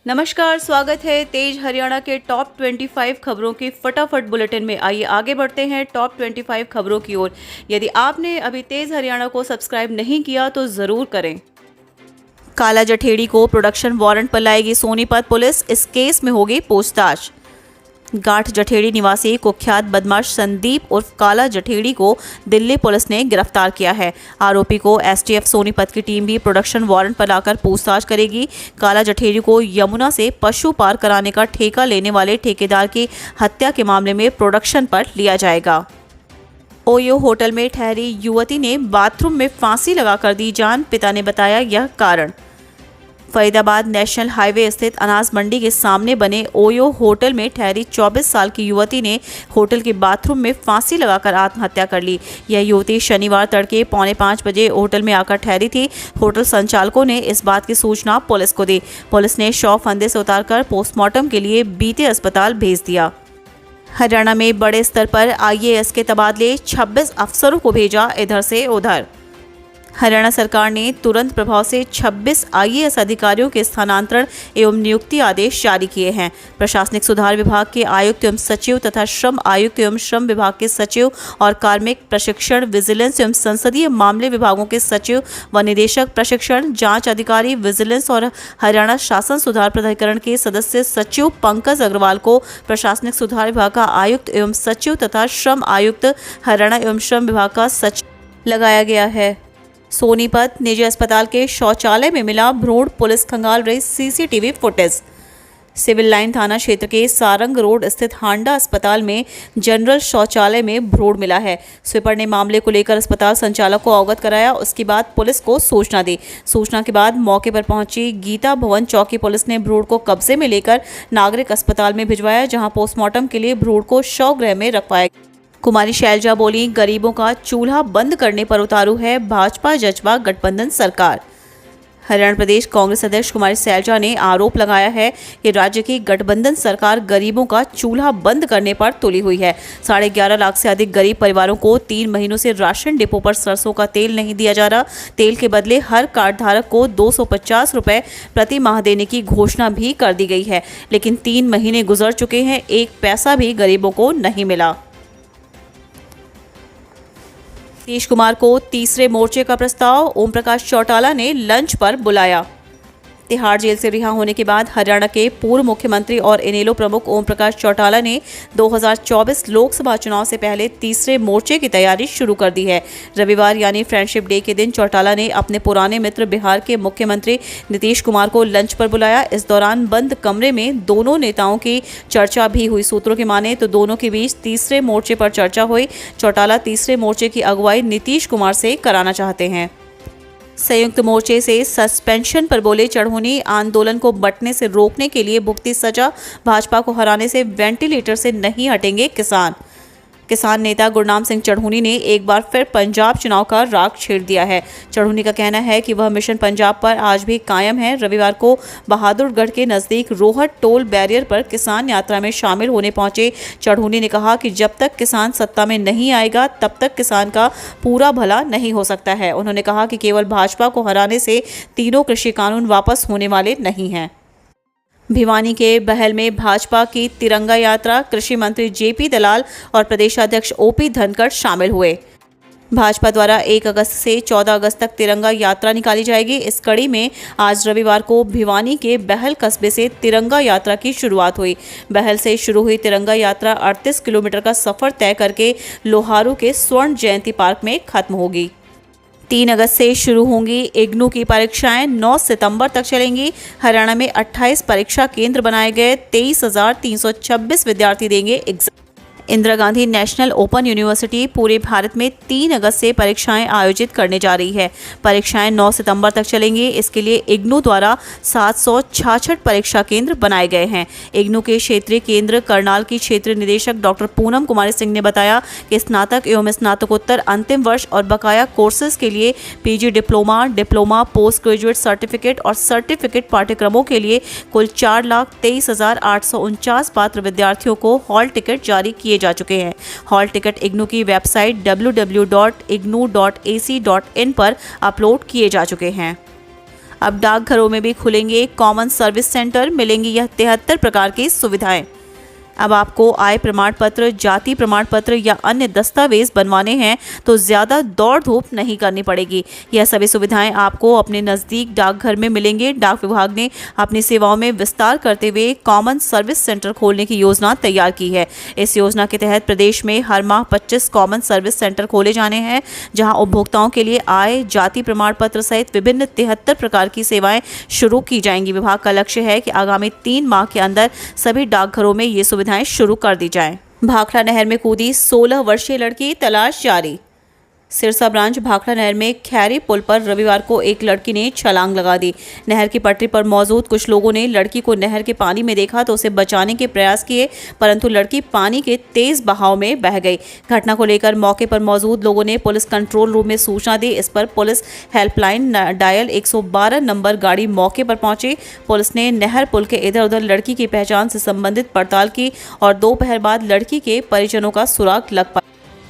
नमस्कार, स्वागत है तेज हरियाणा के टॉप 25 खबरों के फटाफट बुलेटिन में। आइए आगे बढ़ते हैं टॉप 25 खबरों की ओर। यदि आपने अभी तेज हरियाणा को सब्सक्राइब नहीं किया तो जरूर करें। काला जठेड़ी को प्रोडक्शन वारंट पर लाएगी सोनीपत पुलिस, इस केस में होगी पूछताछ। गांठ जठेड़ी निवासी कुख्यात बदमाश संदीप उर्फ काला जठेड़ी को दिल्ली पुलिस ने गिरफ्तार किया है। आरोपी को एसटीएफ सोनीपत की टीम भी प्रोडक्शन वारंट पर लाकर पूछताछ करेगी। काला जठेड़ी को यमुना से पशु पार कराने का ठेका लेने वाले ठेकेदार की हत्या के मामले में प्रोडक्शन पर लिया जाएगा। ओयो होटल में ठहरी युवती ने बाथरूम में फांसी लगाकर दी जान, पिता ने बताया यह कारण। फरीदाबाद नेशनल हाईवे स्थित अनाज मंडी के सामने बने ओयो होटल में ठहरी 24 साल की युवती ने होटल के बाथरूम में फांसी लगाकर आत्महत्या कर ली। यह युवती शनिवार तड़के 4:45 बजे होटल में आकर ठहरी थी। होटल संचालकों ने इस बात की सूचना पुलिस को दी। पुलिस ने शव फंदे से उतारकर पोस्टमार्टम के लिए बीते अस्पताल भेज दिया। हरियाणा में बड़े स्तर पर आईएएस के तबादले, 26 अफसरों को भेजा इधर से उधर। हरियाणा सरकार ने तुरंत प्रभाव से 26 आईएएस अधिकारियों के स्थानांतरण एवं नियुक्ति आदेश जारी किए हैं। प्रशासनिक सुधार विभाग के आयुक्त एवं सचिव तथा श्रम आयुक्त एवं श्रम विभाग के सचिव और कार्मिक प्रशिक्षण, विजिलेंस एवं संसदीय मामले विभागों के सचिव व निदेशक प्रशिक्षण, जांच अधिकारी विजिलेंस और हरियाणा शासन सुधार प्राधिकरण के सदस्य सचिव पंकज अग्रवाल को प्रशासनिक सुधार विभाग का आयुक्त एवं सचिव तथा श्रम आयुक्त हरियाणा एवं श्रम विभाग का सचिव लगाया गया है। सोनीपत निजी अस्पताल के शौचालय में मिला भ्रूण, पुलिस खंगाल रही सीसीटीवी फुटेज। सिविल लाइन थाना क्षेत्र के सारंग रोड स्थित हांडा अस्पताल में जनरल शौचालय में भ्रूण मिला है। स्वीपर ने मामले को लेकर अस्पताल संचालक को अवगत कराया। उसके बाद पुलिस को सूचना दी। सूचना के बाद मौके पर पहुंची गीता भवन चौकी पुलिस ने भ्रूण को कब्जे में लेकर नागरिक अस्पताल में भिजवाया, जहां पोस्टमार्टम के लिए भ्रूण को शवगृह में रखवाया। कुमारी शैलजा बोली, गरीबों का चूल्हा बंद करने पर उतारू है भाजपा जजपा गठबंधन सरकार। हरियाणा प्रदेश कांग्रेस अध्यक्ष कुमारी शैलजा ने आरोप लगाया है कि राज्य की गठबंधन सरकार गरीबों का चूल्हा बंद करने पर तुली हुई है। 11.5 लाख से अधिक गरीब परिवारों को 3 महीनों से राशन डिपो पर सरसों का तेल नहीं दिया जा रहा। तेल के बदले हर कार्ड धारक को 250 रुपए प्रति माह देने की घोषणा भी कर दी गई है, लेकिन 3 महीने गुजर चुके हैं, 1 पैसा भी गरीबों को नहीं मिला। नीतीश कुमार को तीसरे मोर्चे का प्रस्ताव, ओम प्रकाश चौटाला ने लंच पर बुलाया। तिहाड़ जेल से रिहा होने के बाद हरियाणा के पूर्व मुख्यमंत्री और इनेलो प्रमुख ओम प्रकाश चौटाला ने 2024 लोकसभा चुनाव से पहले तीसरे मोर्चे की तैयारी शुरू कर दी है। रविवार यानी फ्रेंडशिप डे के दिन चौटाला ने अपने पुराने मित्र बिहार के मुख्यमंत्री नीतीश कुमार को लंच पर बुलाया। इस दौरान बंद कमरे में दोनों नेताओं की चर्चा भी हुई। सूत्रों की माने तो दोनों के बीच तीसरे मोर्चे पर चर्चा हुई। चौटाला तीसरे मोर्चे की अगुवाई नीतीश कुमार से कराना चाहते हैं। संयुक्त मोर्चे से सस्पेंशन पर बोले चढ़ूनी, आंदोलन को बंटने से रोकने के लिए भुगती सजा, भाजपा को हराने से वेंटिलेटर से नहीं हटेंगे किसान। किसान नेता गुरनाम सिंह चढ़ूनी ने एक बार फिर पंजाब चुनाव का राग छेड़ दिया है। चढ़ूनी का कहना है कि वह मिशन पंजाब पर आज भी कायम है। रविवार को बहादुरगढ़ के नजदीक रोहट टोल बैरियर पर किसान यात्रा में शामिल होने पहुंचे चढ़ूनी ने कहा कि जब तक किसान सत्ता में नहीं आएगा तब तक किसान का पूरा भला नहीं हो सकता है। उन्होंने कहा कि केवल भाजपा को हराने से तीनों कृषि कानून वापस होने वाले नहीं हैं। भिवानी के बहल में भाजपा की तिरंगा यात्रा, कृषि मंत्री जेपी दलाल और प्रदेशाध्यक्ष ओपी धनखड़ शामिल हुए। भाजपा द्वारा 1 अगस्त से 14 अगस्त तक तिरंगा यात्रा निकाली जाएगी। इस कड़ी में आज रविवार को भिवानी के बहल कस्बे से तिरंगा यात्रा की शुरुआत हुई। बहल से शुरू हुई तिरंगा यात्रा 38 किलोमीटर का सफर तय करके लोहारू के स्वर्ण जयंती पार्क में खत्म होगी। 3 अगस्त से शुरू होंगी इग्नू की परीक्षाएं, 9 सितंबर तक चलेंगी। हरियाणा में 28 परीक्षा केंद्र बनाए गए, 23,326 विद्यार्थी देंगे exam. Indira Gandhi national open university पूरे भारत में 3 अगस्त से परीक्षाएं आयोजित करने जा रही है। परीक्षाएं 9 सितंबर तक चलेंगी। इसके लिए इग्नू द्वारा 766 परीक्षा केंद्र बनाए गए हैं। इग्नू के क्षेत्रीय केंद्र करनाल की क्षेत्रीय निदेशक डॉक्टर पूनम कुमारी सिंह ने बताया कि स्नातक एवं स्नातकोत्तर अंतिम वर्ष और बकाया कोर्सेज के लिए PG diploma, post graduate certificate और सर्टिफिकेट पाठ्यक्रमों के लिए कुल 4,23,849 पात्र विद्यार्थियों को हॉल टिकट जारी किए जा चुके हैं। हॉल टिकट इग्नू की वेबसाइट www.ignu.ac.in पर अपलोड किए जा चुके हैं। अब डाकघरों में भी खुलेंगे कॉमन सर्विस सेंटर, मिलेंगी यह 73 प्रकार की सुविधाएं। अब आपको आय प्रमाण पत्र, जाति प्रमाण पत्र या अन्य दस्तावेज बनवाने हैं तो ज़्यादा दौड़ धूप नहीं करनी पड़ेगी। यह सभी सुविधाएं आपको अपने नज़दीक डाकघर में मिलेंगे। डाक विभाग ने अपनी सेवाओं में विस्तार करते हुए कॉमन सर्विस सेंटर खोलने की योजना तैयार की है। इस योजना के तहत प्रदेश में हर माह 25 कॉमन सर्विस सेंटर खोले जाने हैं, जहाँ उपभोक्ताओं के लिए आय, जाति प्रमाण पत्र सहित विभिन्न 73 प्रकार की सेवाएं शुरू की जाएंगी। विभाग का लक्ष्य है कि आगामी 3 माह के अंदर सभी डाकघरों में ये सुविधाएं शुरू कर दी जाएं। भाखड़ा नहर में कूदी 16 वर्षीय लड़की, तलाश जारी। सिरसा ब्रांच भाखड़ा नहर में खैरी पुल पर रविवार को एक लड़की ने छलांग लगा दी। नहर की पटरी पर मौजूद कुछ लोगों ने लड़की को नहर के पानी में देखा तो उसे बचाने के प्रयास किए, परंतु लड़की पानी के तेज बहाव में बह गई। घटना को लेकर मौके पर मौजूद लोगों ने पुलिस कंट्रोल रूम में सूचना दी। इस पर पुलिस हेल्पलाइन डायल 112 नंबर गाड़ी मौके पर पहुंची। पुलिस ने नहर पुल के इधर उधर लड़की की पहचान से संबंधित पड़ताल की और दोपहर बाद लड़की के परिजनों का सुराग लग पाया।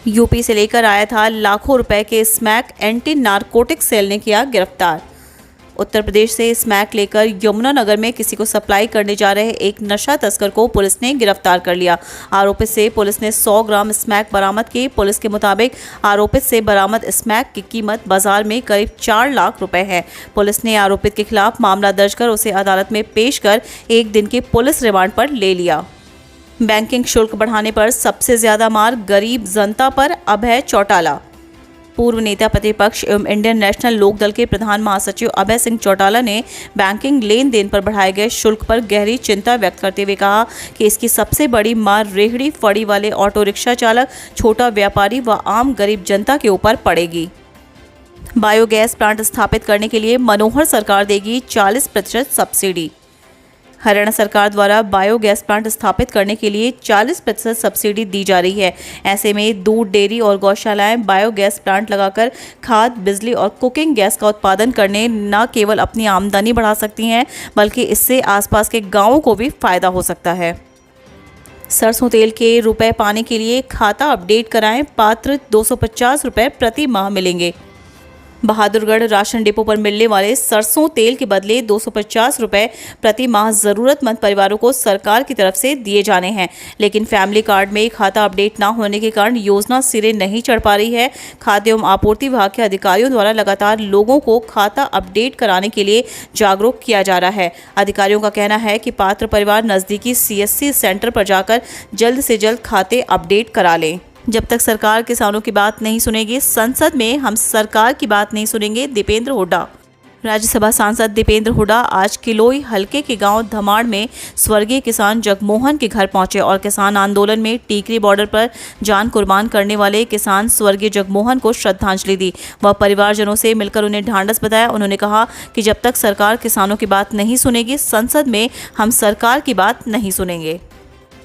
यूपी से लेकर आया था लाखों रुपए के स्मैक, एंटी नारकोटिक सेल ने किया गिरफ्तार। उत्तर प्रदेश से स्मैक लेकर यमुनानगर में किसी को सप्लाई करने जा रहे एक नशा तस्कर को पुलिस ने गिरफ्तार कर लिया। आरोपित से पुलिस ने 100 ग्राम स्मैक बरामद की। पुलिस के मुताबिक आरोपित से बरामद स्मैक की कीमत बाजार में करीब 4 लाख रुपए है। पुलिस ने आरोपित के खिलाफ मामला दर्ज कर उसे अदालत में पेश कर 1 दिन के पुलिस रिमांड पर ले लिया। बैंकिंग शुल्क बढ़ाने पर सबसे ज्यादा मार गरीब जनता पर, अभय चौटाला। पूर्व नेता प्रतिपक्ष एवं इंडियन नेशनल लोकदल के प्रधान महासचिव अभय सिंह चौटाला ने बैंकिंग लेन देन पर बढ़ाए गए शुल्क पर गहरी चिंता व्यक्त करते हुए कहा कि इसकी सबसे बड़ी मार रेहड़ी फड़ी वाले, ऑटो रिक्शा चालक, छोटा व्यापारी व आम गरीब जनता के ऊपर पड़ेगी। बायोगैस प्लांट स्थापित करने के लिए मनोहर सरकार देगी 40% सब्सिडी। हरियाणा सरकार द्वारा बायोगैस प्लांट स्थापित करने के लिए 40% सब्सिडी दी जा रही है। ऐसे में दूध, डेयरी और गौशालाएं बायोगैस प्लांट लगाकर खाद, बिजली और कुकिंग गैस का उत्पादन करने न केवल अपनी आमदनी बढ़ा सकती हैं, बल्कि इससे आसपास के गांवों को भी फायदा हो सकता है। सरसों तेल के रुपए पाने के लिए खाता अपडेट कराएं, पात्र 250 रुपए प्रति माह मिलेंगे। बहादुरगढ़ राशन डिपो पर मिलने वाले सरसों तेल के बदले 250 रुपए प्रति माह जरूरतमंद परिवारों को सरकार की तरफ से दिए जाने हैं, लेकिन फैमिली कार्ड में खाता अपडेट न होने के कारण योजना सिरे नहीं चढ़ पा रही है। खाद्य एवं आपूर्ति विभाग के अधिकारियों द्वारा लगातार लोगों को खाता अपडेट कराने के लिए जागरूक किया जा रहा है। अधिकारियों का कहना है कि पात्र परिवार नजदीकी CSC सेंटर पर जाकर जल्द से जल्द खाते अपडेट करा लें। जब तक सरकार किसानों की बात नहीं सुनेगी, संसद में हम सरकार की बात नहीं सुनेंगे, दीपेंद्र हुड्डा। राज्यसभा सांसद दीपेंद्र हुड्डा आज किलोई हलके के गांव धमाड़ में स्वर्गीय किसान जगमोहन के घर पहुंचे और किसान आंदोलन में टीकरी बॉर्डर पर जान कुर्बान करने वाले किसान स्वर्गीय जगमोहन को श्रद्धांजलि दी। वह परिवारजनों से मिलकर उन्हें ढांढस बताया। उन्होंने कहा कि जब तक सरकार किसानों की बात नहीं सुनेगी, संसद में हम सरकार की बात नहीं सुनेंगे।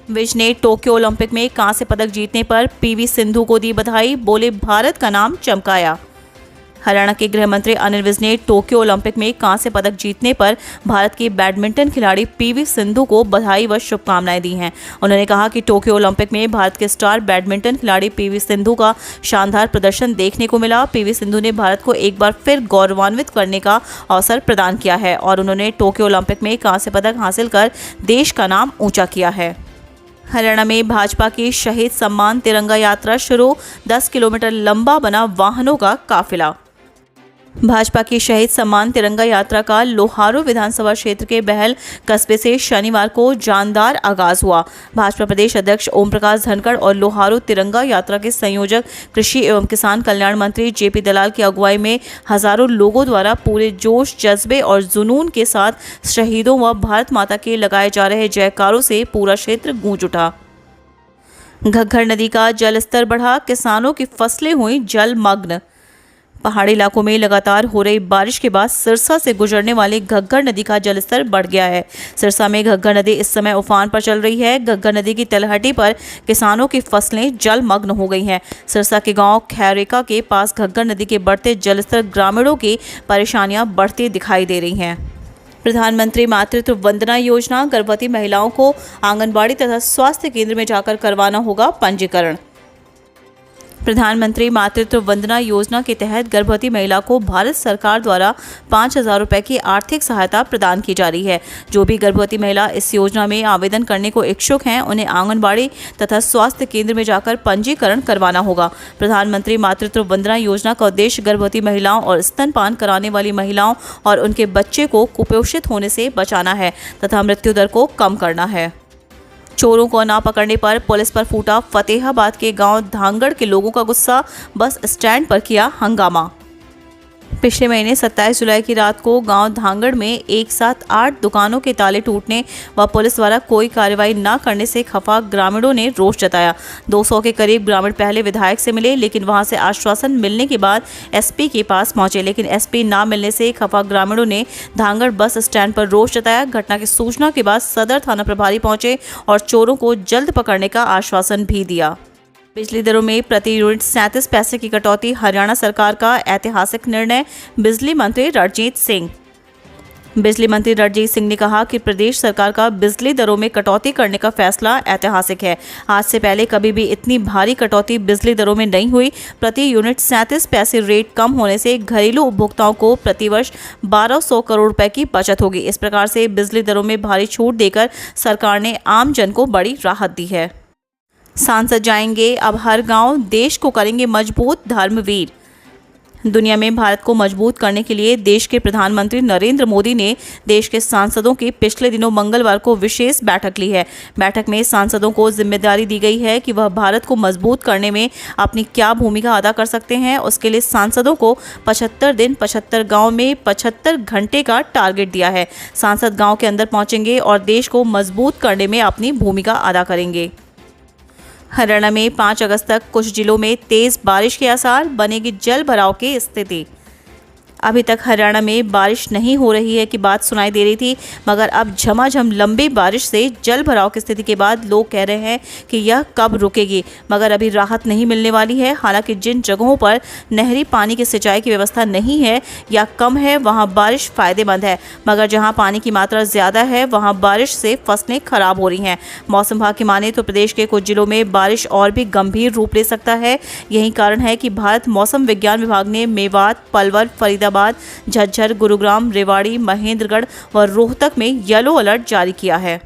विज ने टोक्यो ओलंपिक में कांस्य पदक जीतने पर PV सिंधु को दी बधाई, बोले भारत का नाम चमकाया। हरियाणा के गृह मंत्री अनिल विज ने टोक्यो ओलंपिक में कांस्य पदक जीतने पर भारत की बैडमिंटन खिलाड़ी PV सिंधु को बधाई व शुभकामनाएं दी हैं। उन्होंने कहा कि टोक्यो ओलंपिक में भारत के स्टार बैडमिंटन खिलाड़ी PV सिंधु का शानदार प्रदर्शन देखने को मिला। PV सिंधु ने भारत को एक बार फिर गौरवान्वित करने का अवसर प्रदान किया है और उन्होंने टोक्यो ओलंपिक में कांस्य पदक हासिल कर देश का नाम ऊंचा किया है। हरियाणा में भाजपा की शहीद सम्मान तिरंगा यात्रा शुरू, 10 किलोमीटर लंबा बना वाहनों का काफिला। भाजपा की शहीद सम्मान तिरंगा यात्रा का लोहारू विधानसभा क्षेत्र के बहल कस्बे से शनिवार को जानदार आगाज हुआ। भाजपा प्रदेश अध्यक्ष ओम प्रकाश धनखड़ और लोहारू तिरंगा यात्रा के संयोजक कृषि एवं किसान कल्याण मंत्री JP दलाल की अगुवाई में हजारों लोगों द्वारा पूरे जोश, जज्बे और जुनून के साथ शहीदों व भारत माता के लगाए जा रहे जयकारों से पूरा क्षेत्र गूंज उठा। घग्गर नदी का जलस्तर बढ़ा, किसानों की फसलें हुई जलमग्न। पहाड़ी इलाकों में लगातार हो रही बारिश के बाद सिरसा से गुजरने वाली घग्गर नदी का जलस्तर बढ़ गया है। सिरसा में घग्गर नदी इस समय उफान पर चल रही है। घग्गर नदी की तलहटी पर किसानों की फसलें जलमग्न हो गई हैं। सिरसा के गांव खैरेका के पास घग्गर नदी के बढ़ते जलस्तर ग्रामीणों की परेशानियां बढ़ती दिखाई दे रही हैं। प्रधानमंत्री मातृत्व वंदना योजना, गर्भवती महिलाओं को आंगनबाड़ी तथा स्वास्थ्य केंद्र में जाकर करवाना होगा पंजीकरण। प्रधानमंत्री मातृत्व वंदना योजना के तहत गर्भवती महिला को भारत सरकार द्वारा 5,000 रुपए की आर्थिक सहायता प्रदान की जा रही है। जो भी गर्भवती महिला इस योजना में आवेदन करने को इच्छुक हैं, उन्हें आंगनबाड़ी तथा स्वास्थ्य केंद्र में जाकर पंजीकरण करवाना होगा। प्रधानमंत्री मातृत्व वंदना योजना का उद्देश्य गर्भवती महिलाओं और स्तनपान कराने वाली महिलाओं और उनके बच्चे को कुपोषित होने से बचाना है तथा मृत्यु दर को कम करना है। चोरों को न पकड़ने पर पुलिस पर फूटा फतेहाबाद के गांव धांगड़ के लोगों का गुस्सा, बस स्टैंड पर किया हंगामा। पिछले महीने 27 जुलाई की रात को गांव धांगड़ में एक साथ 8 दुकानों के ताले टूटने व पुलिस द्वारा कोई कार्रवाई न करने से खफा ग्रामीणों ने रोष जताया। 200 के करीब ग्रामीण पहले विधायक से मिले, लेकिन वहां से आश्वासन मिलने के बाद एसपी के पास पहुंचे, लेकिन एसपी न मिलने से खफा ग्रामीणों ने धांगड़ बस स्टैंड पर रोष जताया। घटना की सूचना के बाद सदर थाना प्रभारी पहुंचे और चोरों को जल्द पकड़ने का आश्वासन भी दिया। बिजली दरों में प्रति यूनिट 37 पैसे की कटौती, हरियाणा सरकार का ऐतिहासिक निर्णय। बिजली मंत्री रणजीत सिंह ने कहा कि प्रदेश सरकार का बिजली दरों में कटौती करने का फैसला ऐतिहासिक है। आज से पहले कभी भी इतनी भारी कटौती बिजली दरों में नहीं हुई। प्रति यूनिट 37 पैसे रेट कम होने से घरेलू उपभोक्ताओं को प्रतिवर्ष 1200 करोड़ रुपए की बचत होगी। इस प्रकार से बिजली दरों में भारी छूट देकर सरकार ने आम जन को बड़ी राहत दी है। सांसद जाएंगे अब हर गांव, देश को करेंगे मजबूत, धर्मवीर। दुनिया में भारत को मजबूत करने के लिए देश के प्रधानमंत्री नरेंद्र मोदी ने देश के सांसदों की पिछले दिनों मंगलवार को विशेष बैठक ली है। बैठक में सांसदों को जिम्मेदारी दी गई है कि वह भारत को मजबूत करने में अपनी क्या भूमिका अदा कर सकते हैं। उसके लिए सांसदों को 75 दिन 75 गाँव में 75 घंटे का टारगेट दिया है। सांसद गाँव के अंदर पहुँचेंगे और देश को मजबूत करने में अपनी भूमिका अदा करेंगे। हरियाणा में 5 अगस्त तक कुछ जिलों में तेज बारिश के आसार, बनेगी जल भराव की स्थिति। अभी तक हरियाणा में बारिश नहीं हो रही है कि बात सुनाई दे रही थी, मगर अब झमाझम लंबी बारिश से जल भराव की स्थिति के बाद लोग कह रहे हैं कि यह कब रुकेगी, मगर अभी राहत नहीं मिलने वाली है। हालांकि जिन जगहों पर नहरी पानी की सिंचाई की व्यवस्था नहीं है या कम है, वहां बारिश फायदेमंद है, मगर जहां पानी की मात्रा ज़्यादा है वहां बारिश से फसलें खराब हो रही हैं। मौसम विभाग की माने तो प्रदेश के कुछ जिलों में बारिश और भी गंभीर रूप ले सकता है। यही कारण है कि भारत मौसम विज्ञान विभाग ने मेवात, पलवल, फरीदाबाद, झज्जर, गुरुग्राम, रेवाड़ी, महेंद्रगढ़ व रोहतक में येलो अलर्ट जारी किया है।